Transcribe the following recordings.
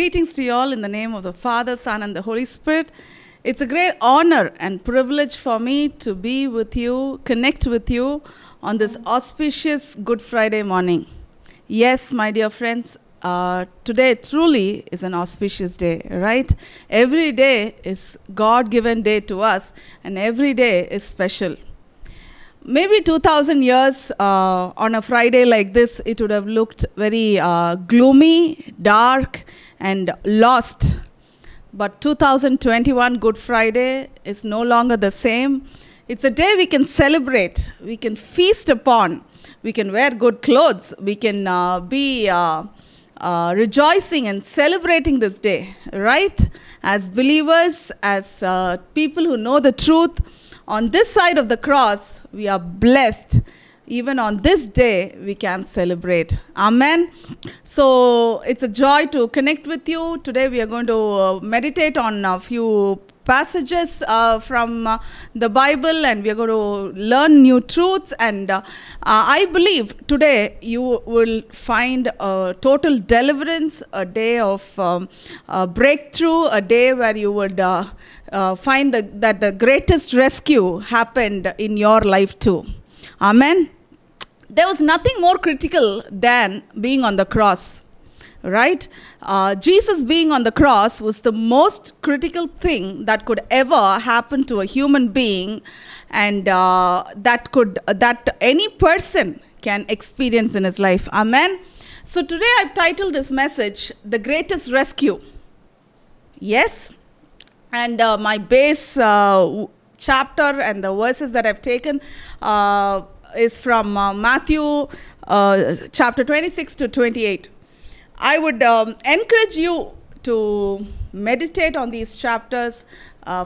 Greetings to you all in the name of the Father, Son, and the Holy Spirit. It's a great honor and privilege for me to be with you, connect with you on this auspicious Good Friday morning. Yes, my dear friends, today truly is an auspicious day, right? Every day is God-given day to us, and every day is special. Maybe 2,000 years on a Friday like this, it would have looked very gloomy, dark, and lost. But 2021 Good Friday is no longer the same. It's a day we can celebrate, we can feast upon, we can wear good clothes, we can be rejoicing and celebrating this day, right? As believers, as people who know the truth, on this side of the cross, we are blessed. Even on this day, we can celebrate. Amen. So it's a joy to connect with you. Today, we are going to meditate on a few passages from the Bible, and we are going to learn new truths. And I believe today you will find a total deliverance, a day of breakthrough, a day where you would find that the greatest rescue happened in your life too. Amen. There was nothing more critical than being on the cross, right? Jesus being on the cross was the most critical thing that could ever happen to a human being, and that any person can experience in his life. Amen. So today I've titled this message, The Greatest Rescue. Yes. And my base chapter and the verses that I've taken is from Matthew chapter 26 to 28. I would encourage you to meditate on these chapters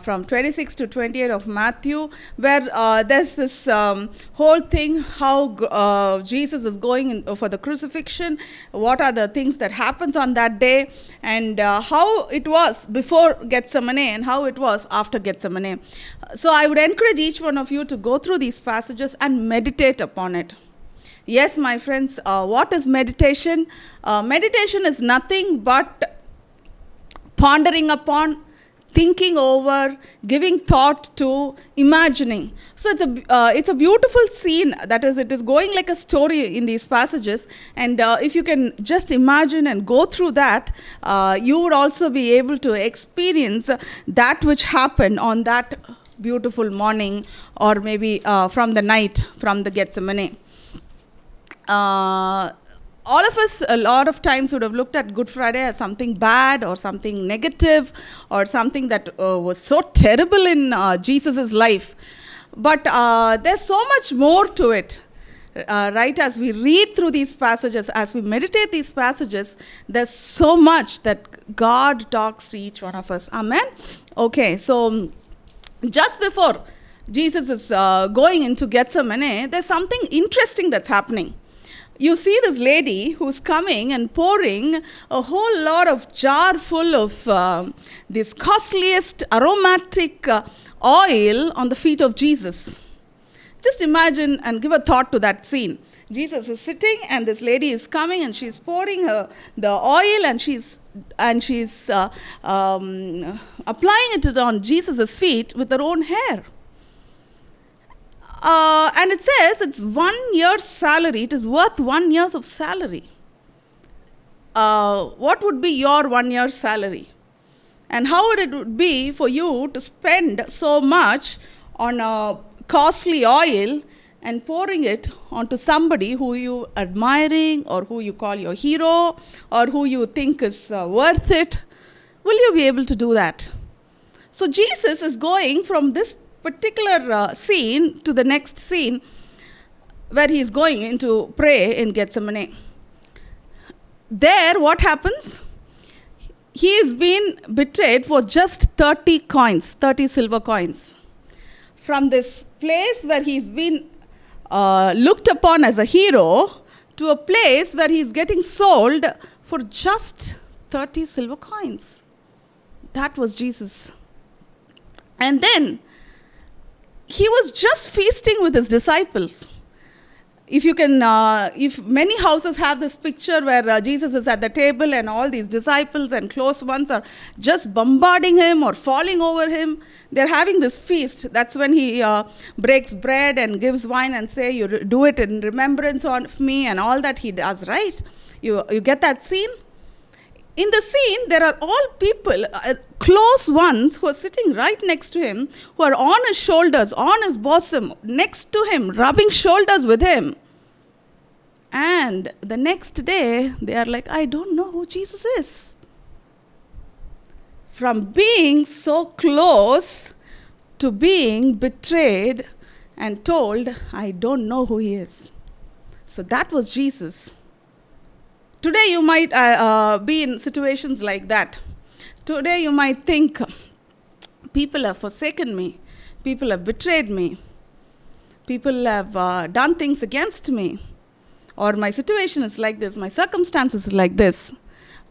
from 26 to 28 of Matthew, where there's this whole thing, how Jesus is going for the crucifixion, what are the things that happens on that day, and how it was before Gethsemane and how it was after Gethsemane. So I would encourage each one of you to go through these passages and meditate upon it. Yes, my friends, what is meditation? Meditation is nothing but pondering upon, thinking over, giving thought to, imagining. So it's a beautiful scene. That is, it is going like a story in these passages. And if you can just imagine and go through that, you would also be able to experience that which happened on that beautiful morning, or maybe from the night, from the Gethsemane. All of us, a lot of times, would have looked at Good Friday as something bad or something negative or something that was so terrible in Jesus' life. But there's so much more to it, right? As we read through these passages, as we meditate these passages, there's so much that God talks to each one of us. Amen? Okay, so just before Jesus is going into Gethsemane, there's something interesting that's happening. You see this lady who's coming and pouring a whole lot of jar full of this costliest aromatic oil on the feet of Jesus. Just imagine and give a thought to that scene. Jesus is sitting and this lady is coming and she's pouring the oil and she's applying it on Jesus' feet with her own hair. And it says it's 1 year's salary. It is worth 1 year's of salary. What would be your 1 year's salary? And how would it be for you to spend so much on a costly oil and pouring it onto somebody who you admiring, or who you call your hero, or who you think is worth it? Will you be able to do that? So Jesus is going from this particular scene to the next scene where he's going in to pray in Gethsemane. There, what happens? He is being betrayed for just 30 coins, 30 silver coins. From this place where he's been looked upon as a hero to a place where he's getting sold for just 30 silver coins. That was Jesus. And then he was just feasting with his disciples. if you can, if many houses have this picture where Jesus is at the table and all these disciples and close ones are just bombarding him or falling over him, they're having this feast. That's when he breaks bread and gives wine and say, you do it in remembrance of me, and all that he does, right? You get that scene? In the scene, there are all people, close ones, who are sitting right next to him, who are on his shoulders, on his bosom, next to him, rubbing shoulders with him. And the next day, they are like, I don't know who Jesus is. From being so close to being betrayed and told, I don't know who he is. So that was Jesus. Today you might be in situations like that. Today you might think, people have forsaken me. People have betrayed me. People have done things against me. Or my situation is like this, my circumstances is like this.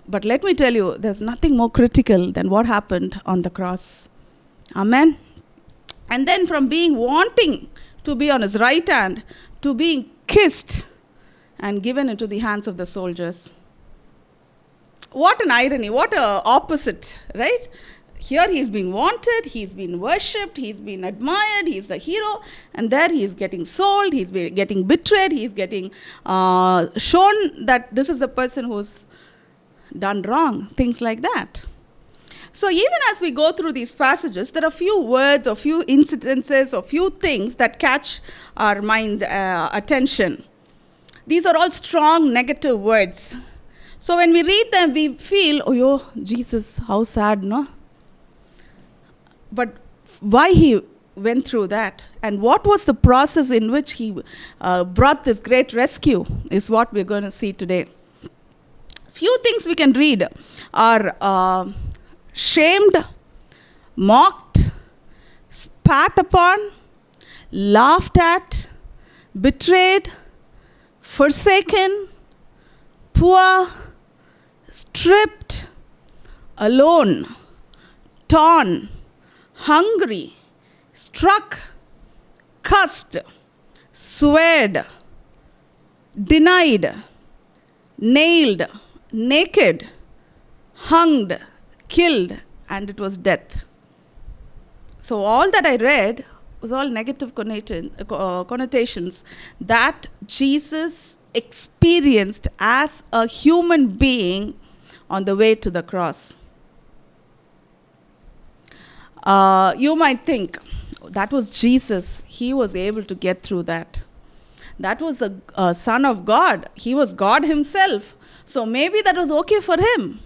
But let me tell you, there's nothing more critical than what happened on the cross. Amen. And then from being wanting to be on his right hand to being kissed and given into the hands of the soldiers. What an irony, what a opposite, right? Here he's been wanted, he's been worshipped, he's been admired, he's the hero, and there he's getting sold, he's getting betrayed, he's getting shown that this is the person who's done wrong, things like that. So even as we go through these passages, there are few words or few incidences or few things that catch our mind attention. These are all strong negative words. So when we read them, we feel, oh, yo, Jesus, how sad, no? But why he went through that and what was the process in which he brought this great rescue is what we're going to see today. Few things we can read are shamed, mocked, spat upon, laughed at, betrayed, forsaken, poor, stripped, alone, torn, hungry, struck, cussed, sweared, denied, nailed, naked, hunged, killed, and it was death. So all that I read was all negative connotations that Jesus experienced as a human being on the way to the cross. You might think, that was Jesus. He was able to get through that. That was a son of God. He was God himself. So maybe that was okay for him.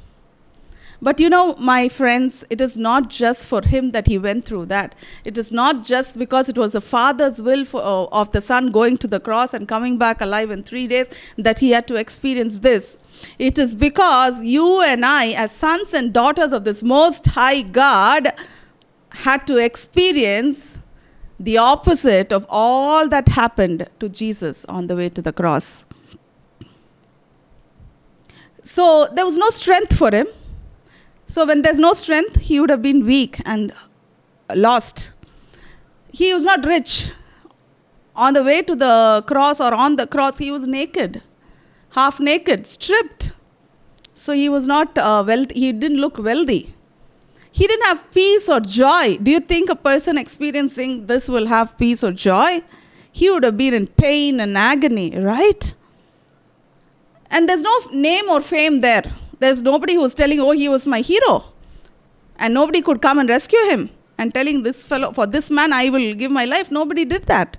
But you know, my friends, it is not just for him that he went through that. It is not just because it was the Father's will of the Son going to the cross and coming back alive in 3 days that he had to experience this. It is because you and I, as sons and daughters of this Most High God, had to experience the opposite of all that happened to Jesus on the way to the cross. So there was no strength for him. So when there's no strength, he would have been weak and lost. He was not rich. On the way to the cross or on the cross, he was naked, half naked, stripped. So he was not wealthy. He didn't look wealthy. He didn't have peace or joy. Do you think a person experiencing this will have peace or joy? He would have been in pain and agony, right? And there's no name or fame there. There's nobody who's telling, oh, he was my hero. And nobody could come and rescue him and telling this fellow, for this man I will give my life. Nobody did that.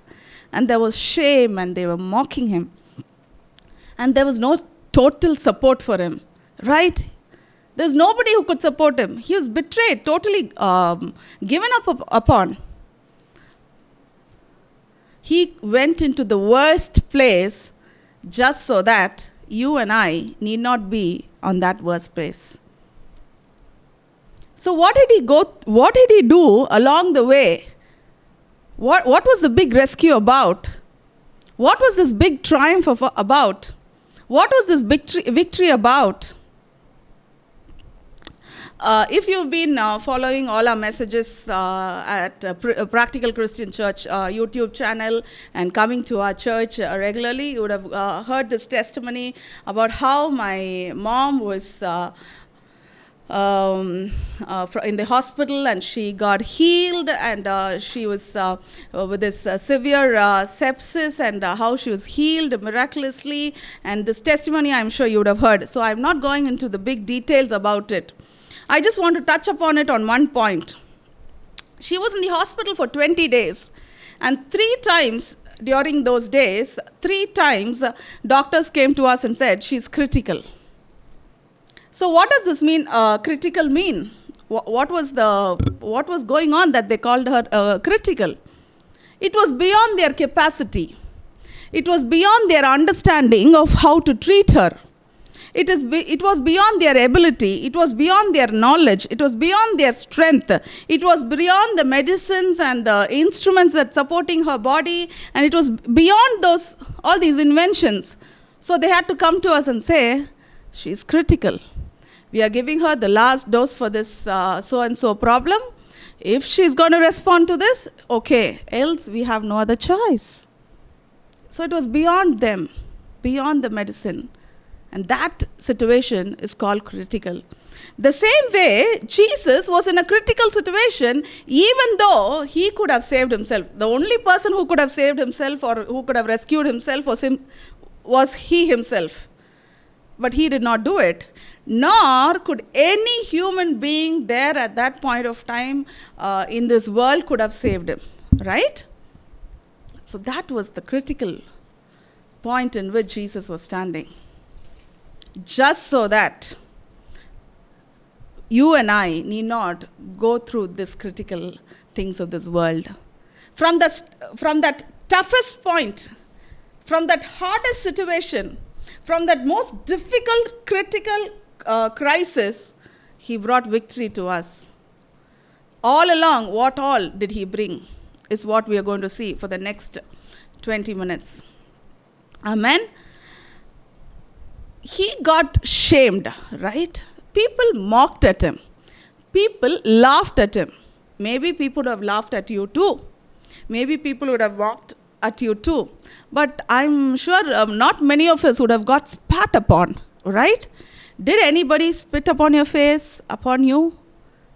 And there was shame and they were mocking him. And there was no total support for him, right? There's nobody who could support him. He was betrayed, totally given up upon. He went into the worst place just so that you and I need not be on that worst place. So what did he do along the way? What was the big rescue about? What was this big triumph about? What was this victory about? If you've been following all our messages at Practical Christian Church YouTube channel and coming to our church regularly, you would have heard this testimony about how my mom was in the hospital and she got healed, and she was with this severe sepsis, and how she was healed miraculously. And this testimony I'm sure you would have heard. So I'm not going into the big details about it. I just want to touch upon it on one point. She was in the hospital for 20 days, and 3 times during those days, 3 times doctors came to us and said she's critical. So what does this mean, critical mean? What was going on that they called her critical? It was beyond their capacity. It was beyond their understanding of how to treat her. It was beyond their ability. It was beyond their knowledge. It was beyond their strength. It was beyond the medicines and the instruments that supporting her body, and it was beyond all these inventions. So they had to come to us and say, she's critical. We are giving her the last dose for this so-and-so problem. If she's going to respond to this, okay, else we have no other choice. So it was beyond them, beyond the medicine. And that situation is called critical. The same way, Jesus was in a critical situation, even though he could have saved himself. The only person who could have saved himself or who could have rescued himself was he himself. But he did not do it. Nor could any human being there at that point of time in this world could have saved him. Right? So that was the critical point in which Jesus was standing. Just so that you and I need not go through these critical things of this world. From that toughest point, from that hardest situation, from that most difficult, critical crisis, he brought victory to us. All along, what all did he bring is what we are going to see for the next 20 minutes. Amen. He got shamed, right? People mocked at him. People laughed at him. Maybe people would have laughed at you too. Maybe people would have mocked at you too. But I'm sure not many of us would have got spat upon, right? Did anybody spit upon your face, upon you?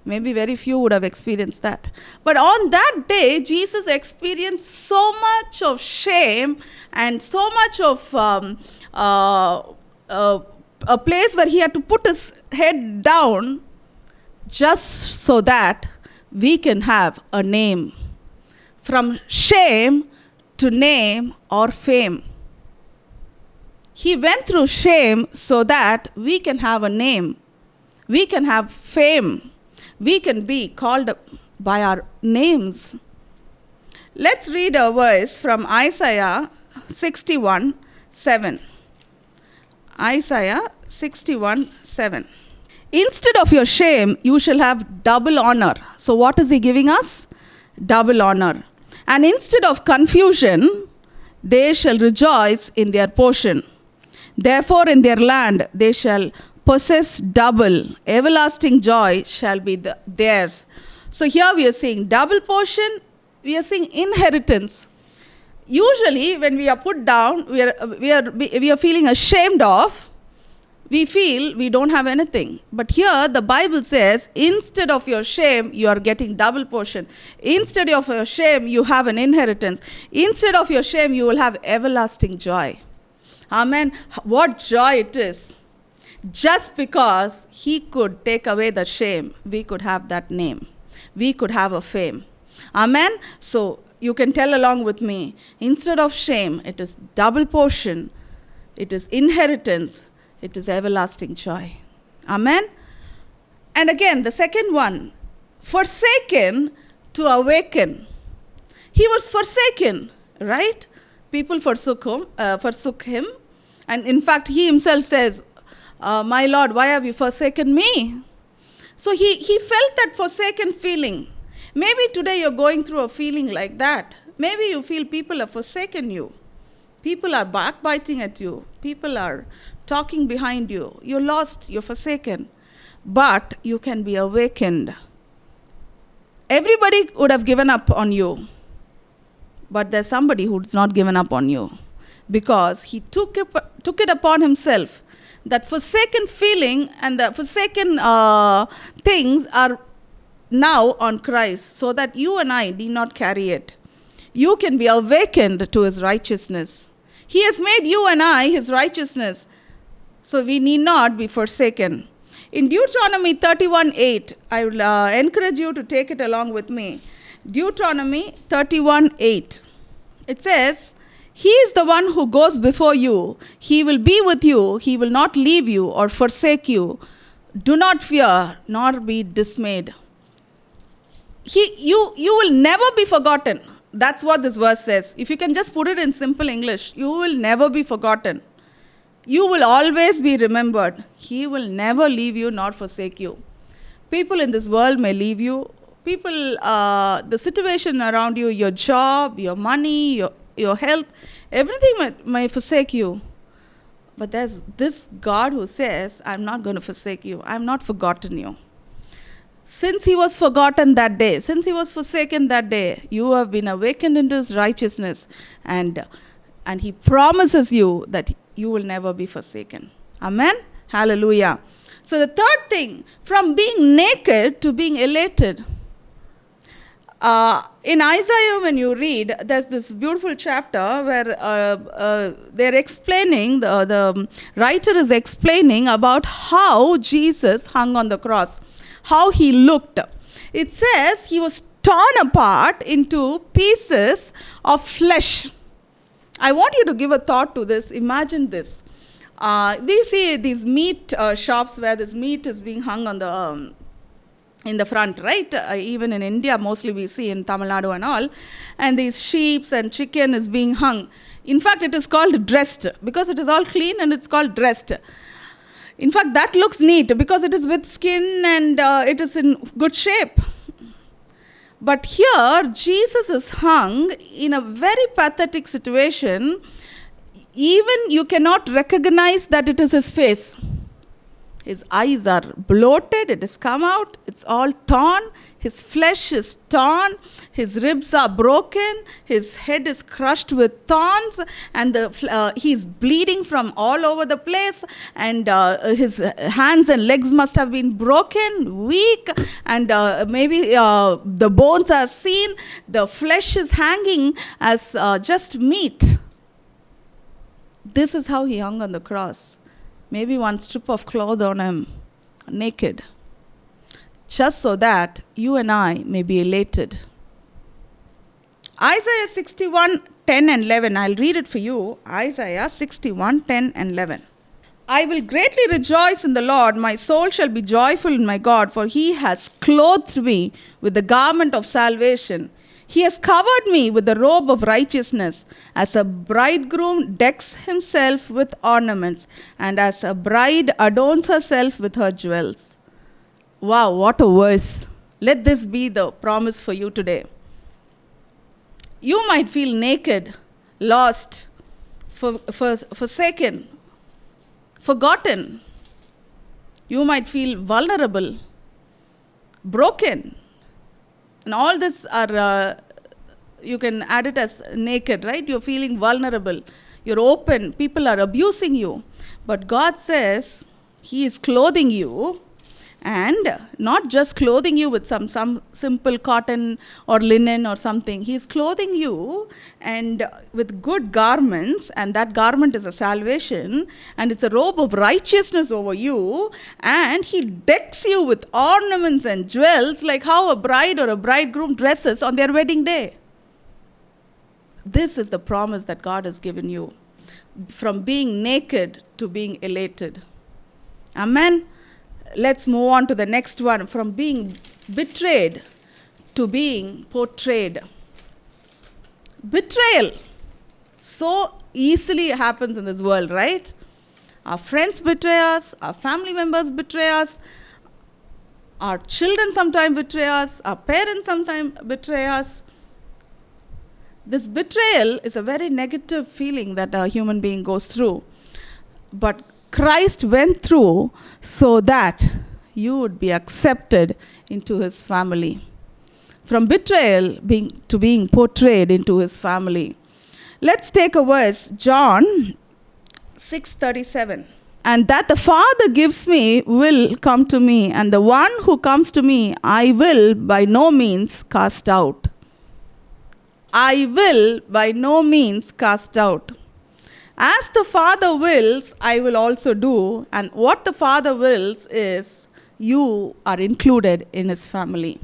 Maybe very few would have experienced that. But on that day, Jesus experienced so much of shame and so much of a place where he had to put his head down just so that we can have a name. From shame to name or fame. He went through shame so that we can have a name. We can have fame. We can be called by our names. Let's read a verse from Isaiah 61:7. Isaiah 61:7. Instead of your shame, you shall have double honor. So what is he giving us? Double honor. And instead of confusion, they shall rejoice in their portion. Therefore in their land they shall possess double. Everlasting joy shall be theirs. So here we are seeing double portion. We are seeing inheritance. Usually when we are put down, we are feeling ashamed of, we feel we don't have anything. But here the Bible says, instead of your shame, you are getting double portion. Instead of your shame, you have an inheritance. Instead of your shame, you will have everlasting joy. Amen. What joy it is. Just because he could take away the shame, we could have that name. We could have a fame. Amen. So you can tell along with me, instead of shame, it is double portion. It is inheritance. It is everlasting joy. Amen. And again, the second one, forsaken to awaken. He was forsaken, right? People forsook him. And in fact, he himself says, my Lord, why have you forsaken me? So he felt that forsaken feeling. Maybe today you're going through a feeling like that. Maybe you feel people have forsaken you. People are backbiting at you. People are talking behind you. You're lost. You're forsaken. but you can be awakened. Everybody would have given up on you, but there's somebody who's not given up on you, because he took it upon himself. That forsaken feeling and the forsaken things are now on Christ, so that you and I need not carry it. You can be awakened to his righteousness. He has made you and I his righteousness, so we need not be forsaken. In Deuteronomy 31:8, I will encourage you to take it along with me. Deuteronomy 31:8. It says, he is the one who goes before you. He will be with you. He will not leave you or forsake you. Do not fear, nor be dismayed. You will never be forgotten. That's what this verse says. If you can just put it in simple English, you will never be forgotten. You will always be remembered. He will never leave you nor forsake you. People in this world may leave you. People, the situation around you, your job, your money, your health, everything may forsake you. But there's this God who says, I'm not going to forsake you. I'm not forgotten you. Since he was forgotten that day, since he was forsaken that day, you have been awakened into his righteousness, and he promises you that you will never be forsaken. Amen? Hallelujah. So the third thing, from being naked to being elated. In Isaiah, when you read, there's this beautiful chapter where they're explaining, the writer is explaining about how Jesus hung on the cross, how he looked. It says he was torn apart into pieces of flesh. I want you to give a thought to this. Imagine this. We see these meat shops where this meat is being hung on the in the front, right? Even in India, mostly we see in Tamil Nadu and all. And these sheep and chicken is being hung. In fact, it is called dressed, because it is all clean and it's called dressed. In fact, that looks neat because it is with skin and it is in good shape. But here, Jesus is hung in a very pathetic situation. Even you cannot recognize that it is his face. His eyes are bloated, it has come out, it's all torn. His flesh is torn, his ribs are broken, his head is crushed with thorns, and he's bleeding from all over the place, and his hands and legs must have been broken, weak, and maybe the bones are seen. The flesh is hanging as just meat. This is how he hung on the cross. Maybe one strip of cloth on him, naked, just so that you and I may be elated. Isaiah 61:10 and 11, I'll read it for you. Isaiah 61:10 and 11. I will greatly rejoice in the Lord. My soul shall be joyful in my God, for he has clothed me with the garment of salvation. He has covered me with the robe of righteousness, as a bridegroom decks himself with ornaments, and as a bride adorns herself with her jewels. Wow, what a verse. Let this be the promise for you today. You might feel naked, lost, forsaken, forgotten. You might feel vulnerable, broken. And all this are, you can add it as naked, right? You're feeling vulnerable. You're open. People are abusing you. But God says he is clothing you, and not just clothing you with some simple cotton or linen or something. He is clothing you and with good garments, and that garment is a salvation, and it's a robe of righteousness over you, and he decks you with ornaments and jewels, like how a bride or a bridegroom dresses on their wedding day. This is the promise that God has given you, from being naked to being elated. Amen. Let's move on to the next one, from being betrayed to being portrayed. Betrayal so easily happens in this world, right? Our friends betray us, our family members betray us, our children sometimes betray us, our parents sometimes betray us. This betrayal is a very negative feeling that a human being goes through. But Christ went through so that you would be accepted into his family. From betrayal to being portrayed into his family. Let's take a verse, John 6:37. And that the Father gives me will come to me, and the one who comes to me I will by no means cast out. I will by no means cast out. As the Father wills, I will also do. And what the Father wills is you are included in his family.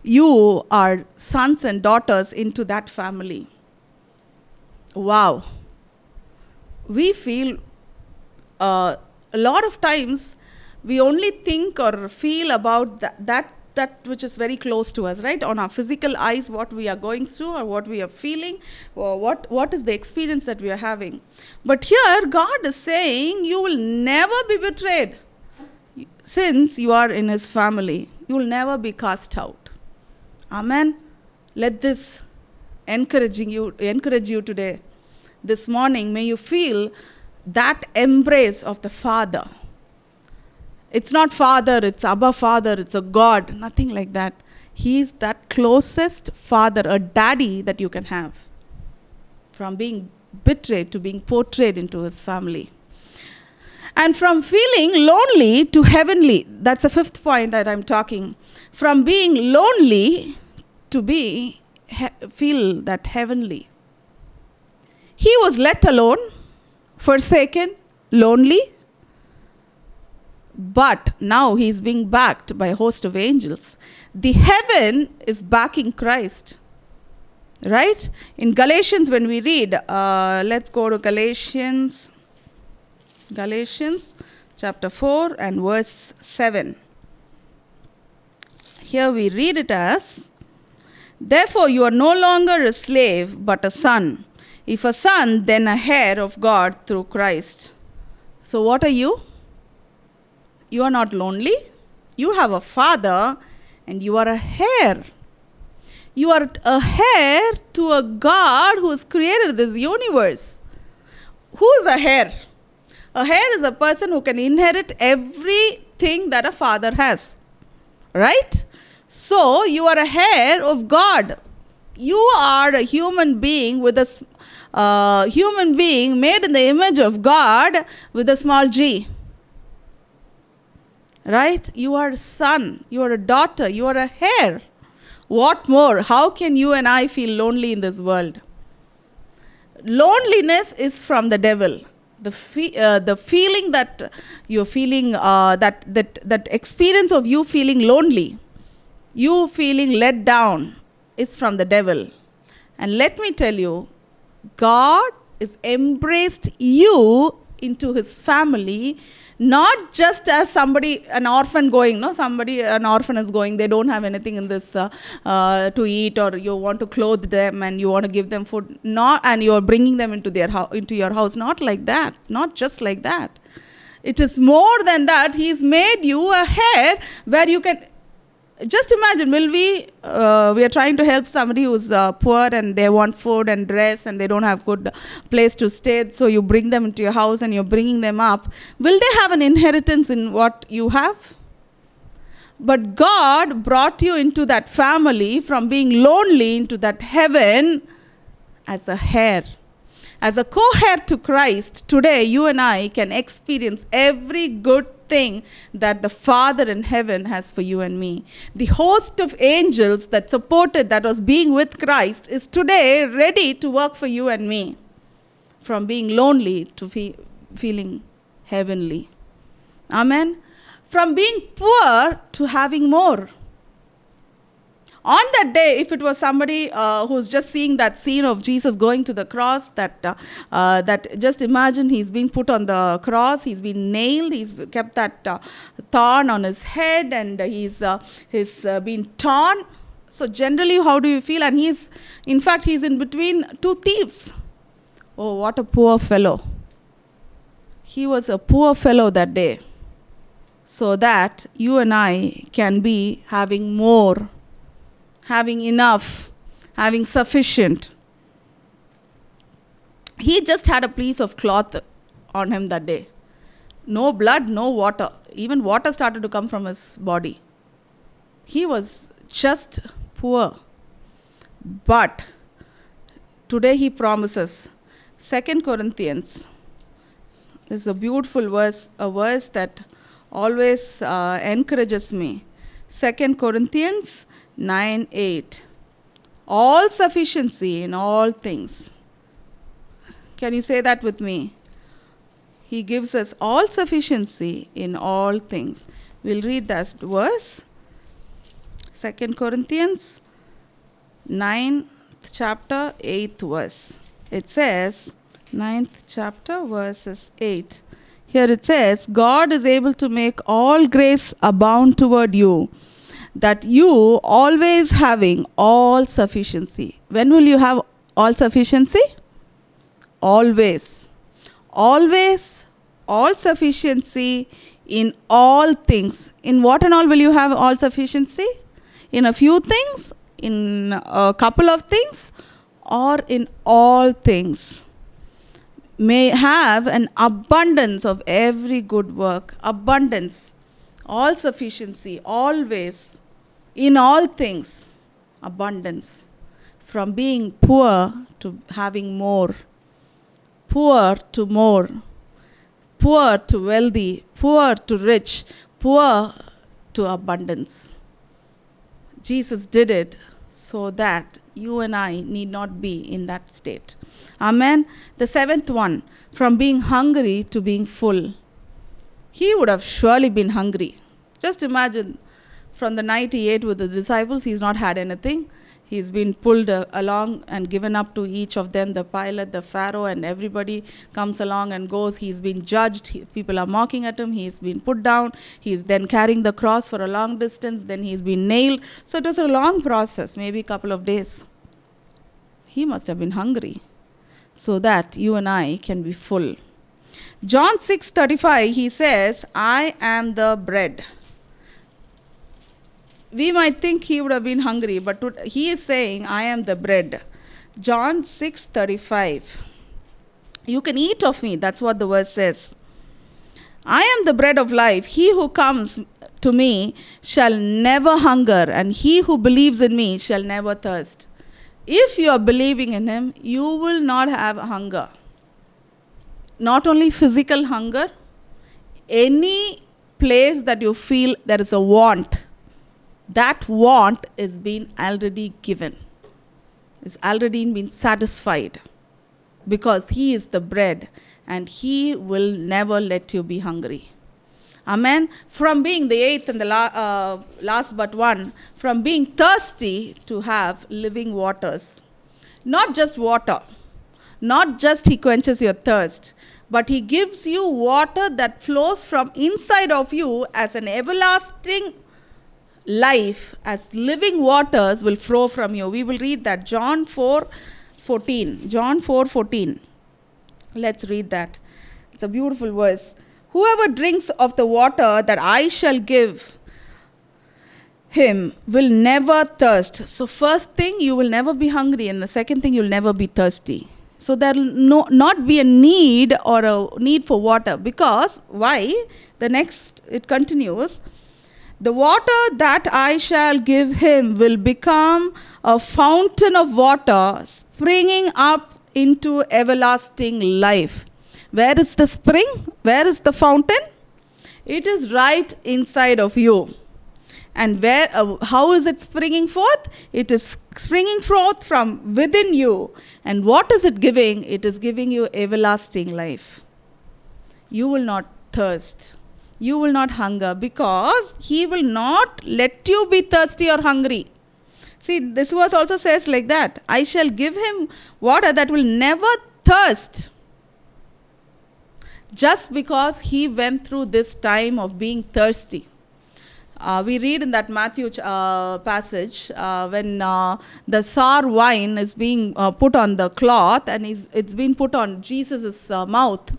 You are sons and daughters into that family. Wow. We feel a lot of times we only think or feel about that which is very close to us, right? On our physical eyes, what we are going through or what we are feeling, or what is the experience that we are having. But here, God is saying, you will never be betrayed. Since you are in his family, you will never be cast out. Amen. Let this encourage you today. This morning, may you feel that embrace of the Father. It's not Father, it's Abba Father, it's a God, nothing like that. He is that closest father, a daddy that you can have. From being betrayed to being portrayed into his family. And from feeling lonely to heavenly. That's the fifth point that I'm talking. From being lonely to feel that heavenly. He was let alone, forsaken, lonely. But now he's being backed by a host of angels. The heaven is backing Christ. Right? In Galatians, when we read, let's go to Galatians chapter 4 and verse 7. Here we read it as, therefore you are no longer a slave, but a son. If a son, then a heir of God through Christ. So what are you? You are not lonely. You have a father and you are a heir. You are a heir to a God who has created this universe. Who is a heir? A heir is a person who can inherit everything that a father has. Right? So you are a heir of God. You are a human being with a human being made in the image of God with a small g. Right? You are a son, you are a daughter, you are a heir. What more? How can you and I feel lonely in this world? Loneliness is from the devil. The feeling that you're feeling, that experience of you feeling lonely, you feeling let down, is from the devil. And let me tell you, God has embraced you into his family, not just as an orphan going, an orphan is going, they don't have anything in this to eat, or you want to clothe them and you want to give them food, and you are bringing them into your house. Not like that, not just like that. It is more than that. He's made you a heir where you can. Just imagine, we are trying to help somebody who's poor and they want food and dress and they don't have good place to stay. So you bring them into your house and you're bringing them up. Will they have an inheritance in what you have? But God brought you into that family from being lonely into that heaven as a heir. As a co-heir to Christ, today you and I can experience every good thing that the Father in heaven has for you and me. The host of angels that was being with Christ is today ready to work for you and me. From being lonely to feeling heavenly. Amen. From being poor to having more. On that day, if it was somebody who's just seeing that scene of Jesus going to the cross, that just imagine he's being put on the cross, he's been nailed, he's kept that thorn on his head, and he's been torn. So generally, how do you feel? And he's in between two thieves. Oh, what a poor fellow. He was a poor fellow that day. So that you and I can be having more, having enough, having sufficient. He just had a piece of cloth on him that day. No blood, no water. even water started to come from his body. He was just poor. But today he promises, 2 Corinthians, this is a beautiful verse, a verse that always encourages me. 2 Corinthians 9:8. All sufficiency in all things. Can you say that with me? He gives us all sufficiency in all things. We'll read that verse. 2 Corinthians 9th chapter 8th verse. It says, 9th chapter verses 8. Here it says, God is able to make all grace abound toward you, that you always having all sufficiency. When will you have all sufficiency? Always. Always, all sufficiency in all things. In what and all will you have all sufficiency? In a few things? In a couple of things? Or in all things? May have an abundance of every good work. Abundance. All sufficiency. Always. In all things. Abundance. From being poor to having more. Poor to more. Poor to wealthy. Poor to rich. Poor to abundance. Jesus did it so that you and I need not be in that state. Amen. The 7th one, from being hungry to being full. He would have surely been hungry. Just imagine, from the night he ate with the disciples, he's not had anything. He's been pulled along and given up to each of them, the Pilate, the Pharaoh, and everybody comes along and goes. He's been judged. People are mocking at him. He's been put down. He's then carrying the cross for a long distance. Then he's been nailed. So it was a long process, maybe a couple of days. He must have been hungry so that you and I can be full. John 6:35, he says, I am the bread. We might think he would have been hungry, but he is saying, I am the bread. John 6:35. You can eat of me. That's what the verse says. I am the bread of life. He who comes to me shall never hunger, and he who believes in me shall never thirst. If you are believing in him, you will not have hunger. Not only physical hunger, any place that you feel there is a want, that want is being already given. It's already been satisfied. Because he is the bread and he will never let you be hungry. Amen. From being the 8th and the last but one, from being thirsty to have living waters. Not just water. Not just he quenches your thirst, but he gives you water that flows from inside of you as an everlasting life, as living waters will flow from you. We will read that. John 4:14. John 4:14. Let's read that. It's a beautiful verse. Whoever drinks of the water that I shall give him will never thirst. So first thing, you will never be hungry, and the second thing, you'll never be thirsty. So there will not be a need or a need for water. Because, why? The next, it continues. The water that I shall give him will become a fountain of water springing up into everlasting life. Where is the spring? Where is the fountain? It is right inside of you. And where? How is it springing forth? It is springing forth from within you. And what is it giving? It is giving you everlasting life. You will not thirst. You will not hunger, because he will not let you be thirsty or hungry. See, this verse also says like that. I shall give him water that will never thirst. Just because he went through this time of being thirsty. We read in that Matthew passage when the sour wine is being put on the cloth and it's been put on Jesus' mouth.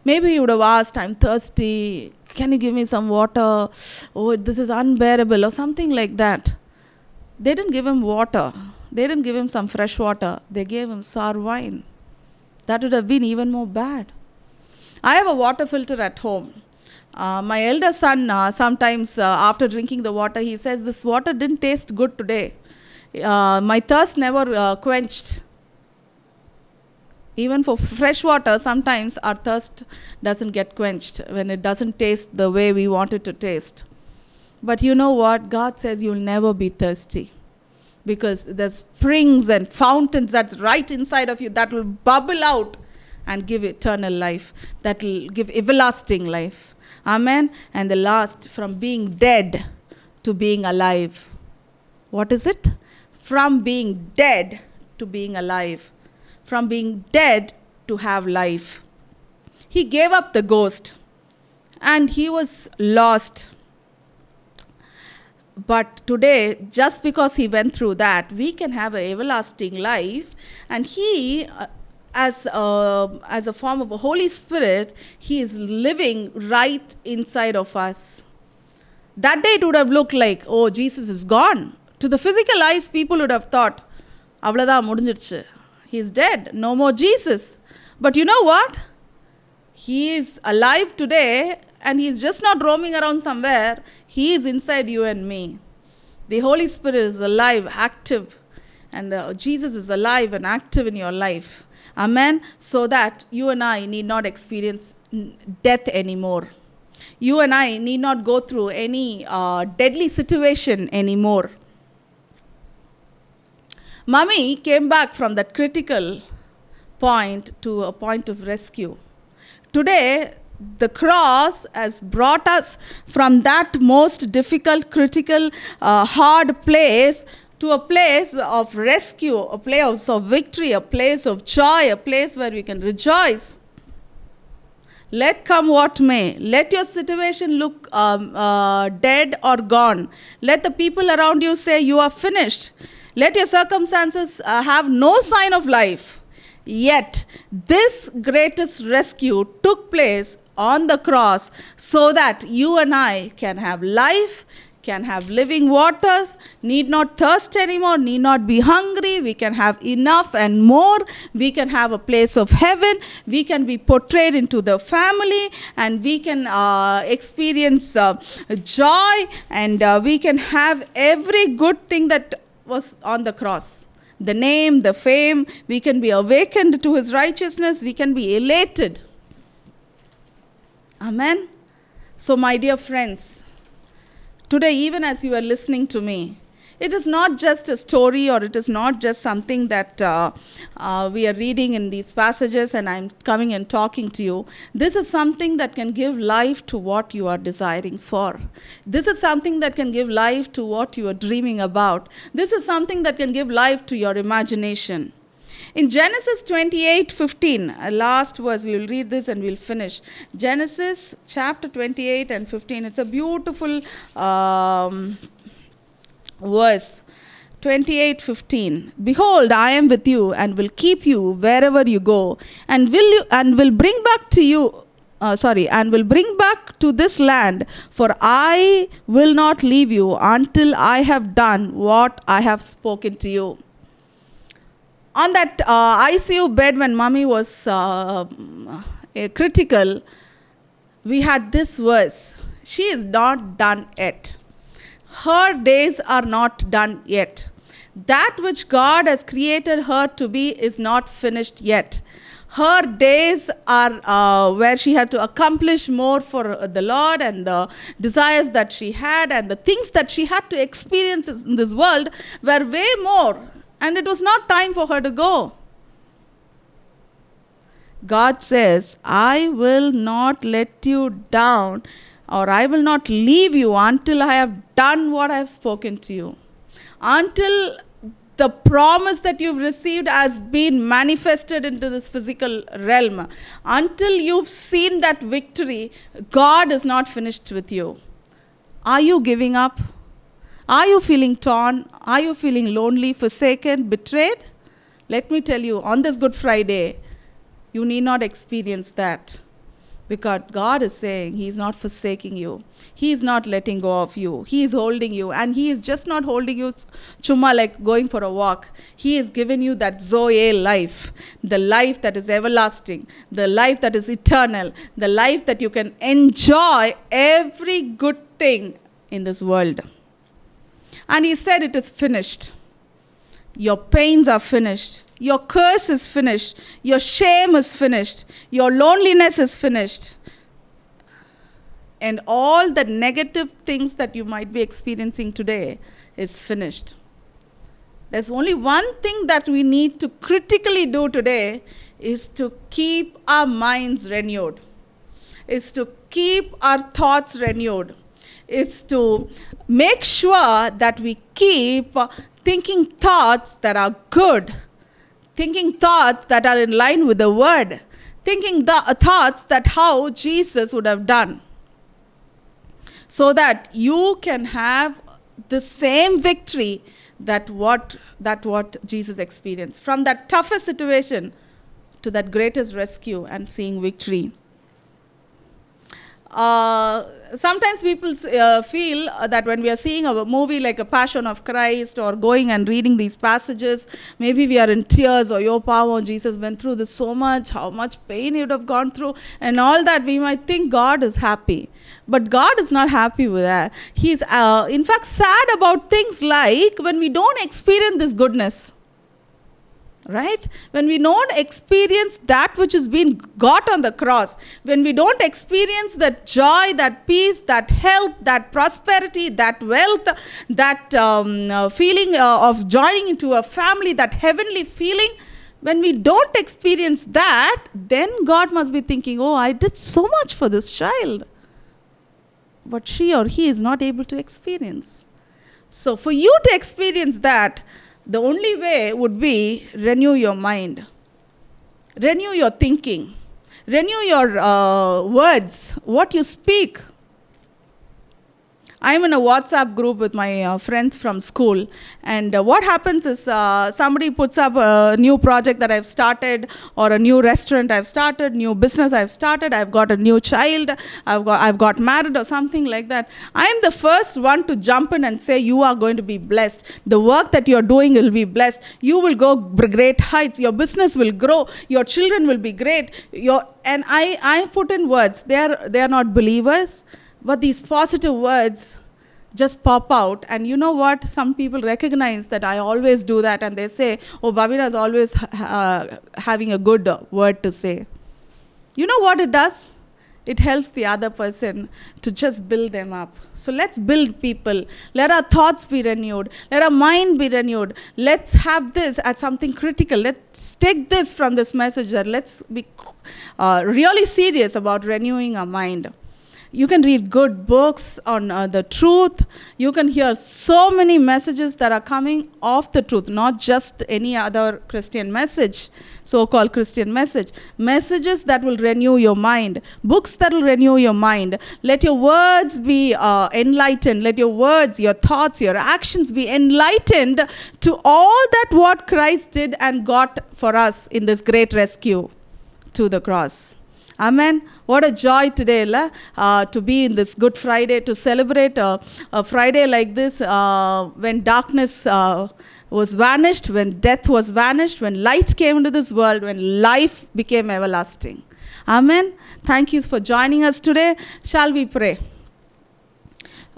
Maybe he would have asked, I'm thirsty. Can you give me some water? Oh, this is unbearable, or something like that. They didn't give him water. They didn't give him some fresh water. They gave him sour wine. That would have been even more bad. I have a water filter at home. My elder son, sometimes after drinking the water, he says, "This water didn't taste good today. My thirst never quenched." Even for fresh water, sometimes our thirst doesn't get quenched when it doesn't taste the way we want it to taste. But you know what? God says you'll never be thirsty, because there's springs and fountains that's right inside of you that will bubble out and give eternal life, that will give everlasting life. Amen. And the last, from being dead to being alive. What is it? From being dead to being alive. From being dead to have life. He gave up the ghost and he was lost. But today, just because he went through that, we can have an everlasting life. And he, as a form of a Holy Spirit, he is living right inside of us. That day it would have looked like, oh, Jesus is gone. To the physical eyes, people would have thought, avladha mudinjiruchu. He's dead. No more Jesus. But you know what? He is alive today, and he's just not roaming around somewhere. He is inside you and me. The Holy Spirit is alive, active. And Jesus is alive and active in your life. Amen. So that you and I need not experience death anymore. You and I need not go through any deadly situation anymore. Mummy came back from that critical point to a point of rescue. Today, the cross has brought us from that most difficult, critical, hard place to a place of rescue, a place of victory, a place of joy, a place where we can rejoice. Let come what may. Let your situation look dead or gone. Let the people around you say you are finished. Let your circumstances have no sign of life. Yet, this greatest rescue took place on the cross so that you and I can have life, can have living waters, need not thirst anymore, need not be hungry. We can have enough and more. We can have a place of heaven. We can be portrayed into the family, and we can experience joy, and we can have every good thing that was on the cross. The name, the fame, we can be awakened to his righteousness, we can be elated. Amen. So my dear friends, today, even as you are listening to me, it is not just a story, or it is not just something that we are reading in these passages and I'm coming and talking to you. This is something that can give life to what you are desiring for. This is something that can give life to what you are dreaming about. This is something that can give life to your imagination. In Genesis 28:15, last verse, we will read this and we'll finish. Genesis chapter 28 and 15. It's a beautiful verse 28:15. Behold, I am with you and will keep you wherever you go, and will bring back to this land, for I will not leave you until I have done what I have spoken to you. On that ICU bed when Mummy was critical, we had this verse. She is not done yet. Her days are not done yet. That which God has created her to be is not finished yet. Her days are where she had to accomplish more for the Lord, and the desires that she had and the things that she had to experience in this world were way more. And it was not time for her to go. God says, I will not let you down, or I will not leave you until I have done what I have spoken to you. Until the promise that you've received has been manifested into this physical realm. Until you've seen that victory, God is not finished with you. Are you giving up? Are you feeling torn? Are you feeling lonely, forsaken, betrayed? Let me tell you, on this Good Friday, you need not experience that. Because God is saying He is not forsaking you. He is not letting go of you. He is holding you. And He is just not holding you chuma like going for a walk. He has given you that Zoe life. The life that is everlasting. The life that is eternal. The life that you can enjoy every good thing in this world. And He said it is finished. Your pains are finished. Your curse is finished. Your shame is finished. Your loneliness is finished. And all the negative things that you might be experiencing today is finished. There's only one thing that we need to critically do today is to keep our minds renewed. Is to keep our thoughts renewed. Is to make sure that we keep thinking thoughts that are good. Thinking thoughts that are in line with the word. Thinking the thoughts that how Jesus would have done. So that you can have the same victory that what Jesus experienced. From that toughest situation to that greatest rescue and seeing victory. Sometimes people feel that when we are seeing a movie like A Passion of Christ or going and reading these passages, maybe we are in tears or your power, Jesus went through this so much, how much pain he would have gone through and all that, we might think God is happy. But God is not happy with that. He's in fact sad about things like when we don't experience this goodness. Right? When we don't experience that which has been got on the cross, when we don't experience that joy, that peace, that health, that prosperity, that wealth, that feeling of joining into a family, that heavenly feeling, when we don't experience that, then God must be thinking, oh, I did so much for this child. But she or he is not able to experience. So for you to experience that, the only way would be renew your mind, renew your thinking, renew your words, what you speak. I'm in a WhatsApp group with my friends from school, and what happens is somebody puts up a new project that I've started, or a new restaurant I've started, new business I've started, I've got a new child, I've got married or something like that. I'm the first one to jump in and say, you are going to be blessed. The work that you're doing will be blessed. You will go great heights. Your business will grow. Your children will be great. And I put in words. They are not believers. But these positive words just pop out. And you know what? Some people recognize that I always do that. And they say, oh, Bhavina is always having a good word to say. You know what it does? It helps the other person to just build them up. So let's build people. Let our thoughts be renewed. Let our mind be renewed. Let's have this as something critical. Let's take this from this message. Let's be really serious about renewing our mind. You can read good books on the truth. You can hear so many messages that are coming off the truth, not just any other Christian message, so-called Christian message. Messages that will renew your mind. Books that will renew your mind. Let your words be enlightened. Let your words, your thoughts, your actions be enlightened to all that what Christ did and got for us in this great rescue to the cross. Amen. What a joy today, to be in this Good Friday, to celebrate a Friday like this, when darkness was vanished, when death was vanished, when light came into this world, when life became everlasting. Amen. Thank you for joining us today. Shall we pray?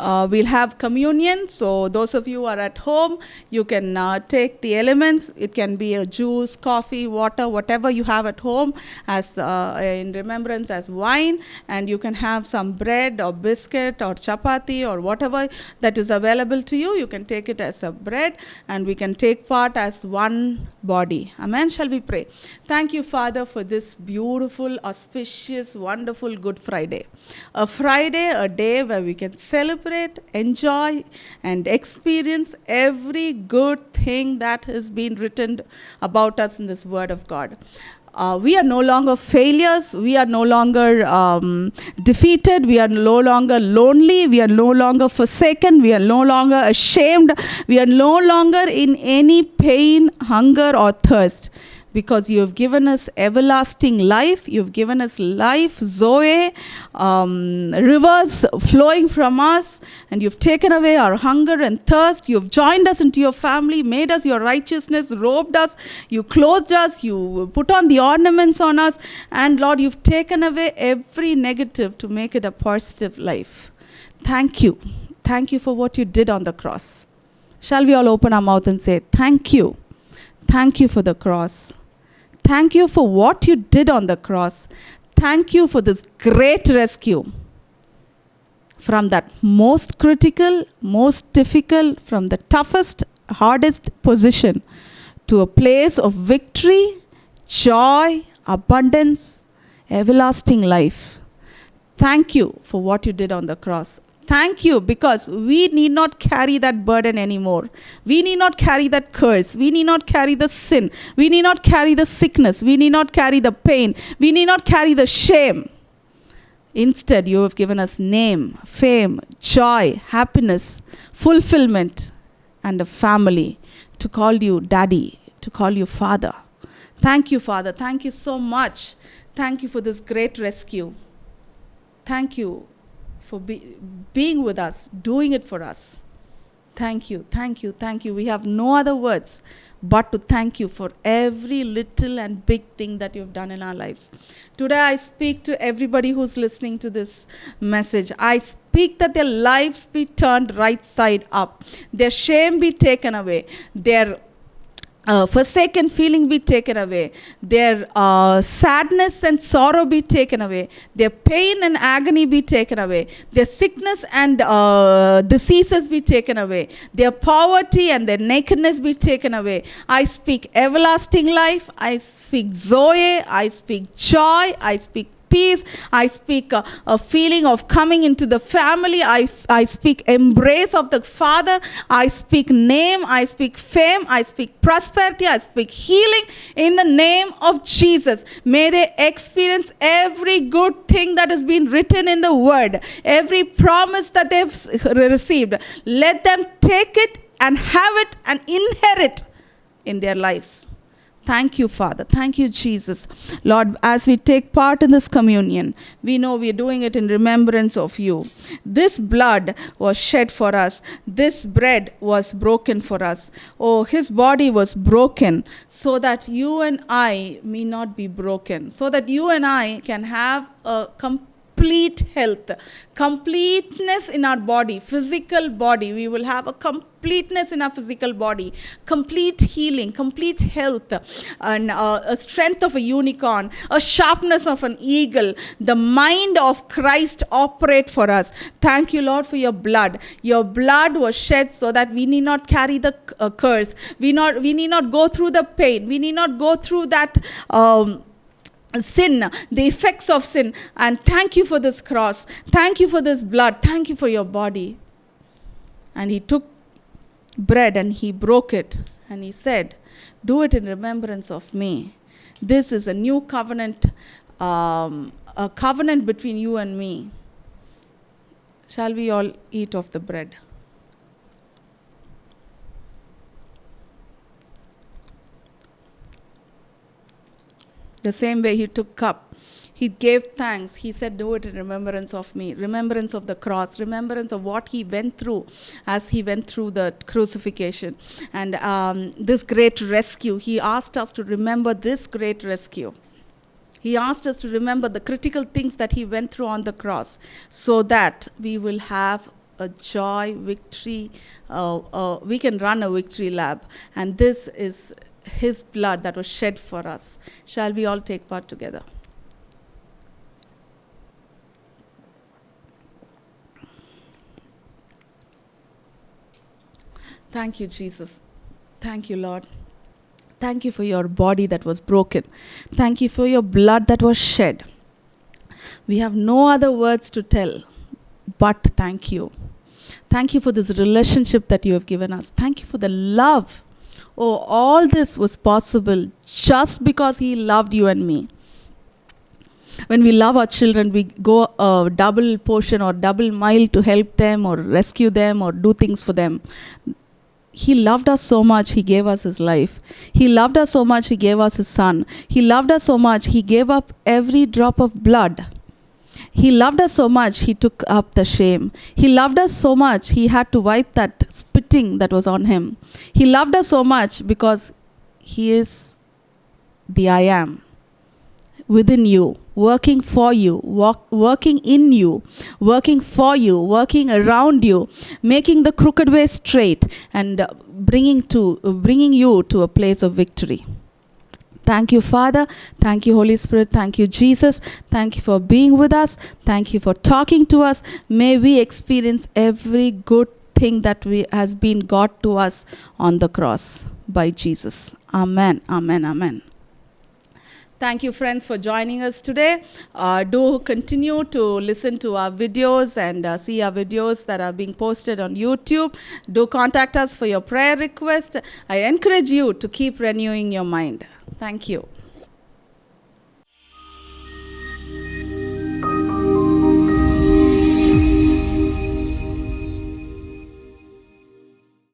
We'll have communion, so those of you who are at home, you can take the elements. It can be a juice, coffee, water, whatever you have at home as in remembrance as wine, and you can have some bread or biscuit or chapati or whatever that is available to you. You can take it as a bread, and we can take part as one body. Amen. Shall we pray? Thank you, Father, for this beautiful, auspicious, wonderful Good Friday. A Friday, a day where we can celebrate, enjoy, and experience every good thing that has been written about us in this Word of God. We are no longer failures. We are no longer defeated. We are no longer lonely. We are no longer forsaken. We are no longer ashamed. We are no longer in any pain, hunger, or thirst. because you have given us everlasting life. You've given us life, Zoe, rivers flowing from us, and you've taken away our hunger and thirst. You've joined us into your family, made us your righteousness, robed us, you clothed us, you put on the ornaments on us, and Lord, you've taken away every negative to make it a positive life. Thank you. Thank you for what you did on the cross. Shall we all open our mouth and say, thank you. Thank you for the cross. Thank you for what you did on the cross. Thank you for this great rescue from that most critical, most difficult, from the toughest, hardest position to a place of victory, joy, abundance, everlasting life. Thank you for what you did on the cross. Thank you, because we need not carry that burden anymore. We need not carry that curse. We need not carry the sin. We need not carry the sickness. We need not carry the pain. We need not carry the shame. Instead, you have given us name, fame, joy, happiness, fulfillment, and a family to call you daddy, to call you father. Thank you, Father. Thank you so much. Thank you for this great rescue. Thank you for being with us, doing it for us. Thank you, thank you, thank you. We have no other words but to thank you for every little and big thing that you've done in our lives. Today I speak to everybody who's listening to this message. I speak that their lives be turned right side up. Their shame be taken away. Their forsaken feeling be taken away. Their sadness and sorrow be taken away. Their pain and agony be taken away. Their sickness and diseases be taken away. Their poverty and their nakedness be taken away. I speak everlasting life. I speak Zoe. I speak joy. I speak peace. I speak a feeling of coming into the family. I speak embrace of the Father. I speak name. I speak fame. I speak prosperity. I speak healing in the name of Jesus. May they experience every good thing that has been written in the word, every promise that they've received. Let them take it and have it and inherit in their lives. Thank you, Father. Thank you, Jesus. Lord, as we take part in this communion, we know we are doing it in remembrance of you. This blood was shed for us. This bread was broken for us. Oh, his body was broken so that you and I may not be broken, so that you and I can have a complete health, completeness in our body, physical body. We will have a completeness in our physical body, complete healing, complete health, and a strength of a unicorn, a sharpness of an eagle. The mind of Christ operate for us. Thank you, Lord, for your blood. Your blood was shed so that we need not carry the curse. We need not go through the pain. We need not go through that sin, the effects of sin. And thank you for this cross. Thank you for this blood. Thank you for your body. And he took bread and he broke it and he said, do it in remembrance of me. This is a new covenant, a covenant between you and me. Shall we all eat of the bread? The same way he took cup, he gave thanks. He said, do it in remembrance of me, remembrance of the cross, remembrance of what he went through as he went through the crucifixion. And this great rescue, he asked us to remember this great rescue. He asked us to remember the critical things that he went through on the cross so that we will have a joy, victory. We can run a victory lap. And this is his blood that was shed for us. Shall we all take part together? Thank you, Jesus. Thank you, Lord. Thank you for your body that was broken. Thank you for your blood that was shed. We have no other words to tell but thank you. Thank you for this relationship that you have given us. Thank you for the love. Oh, all this was possible just because he loved you and me. When we love our children, we go a double portion or double mile to help them or rescue them or do things for them. He loved us so much, He gave us His life. He loved us so much, He gave us His Son. He loved us so much, He gave up every drop of blood. He loved us so much, He took up the shame. He loved us so much, He had to wipe that spitting that was on Him. He loved us so much because He is the I am within you, working for you, working in you, working for you, working around you, making the crooked way straight, and bringing you to a place of victory. Thank you, Father. Thank you, Holy Spirit. Thank you, Jesus. Thank you for being with us. Thank you for talking to us. May we experience every good thing that has been got to us on the cross by Jesus. Amen. Amen. Amen. Thank you, friends, for joining us today. Do continue to listen to our videos and see our videos that are being posted on YouTube. Do contact us for your prayer request. I encourage you to keep renewing your mind. Thank you.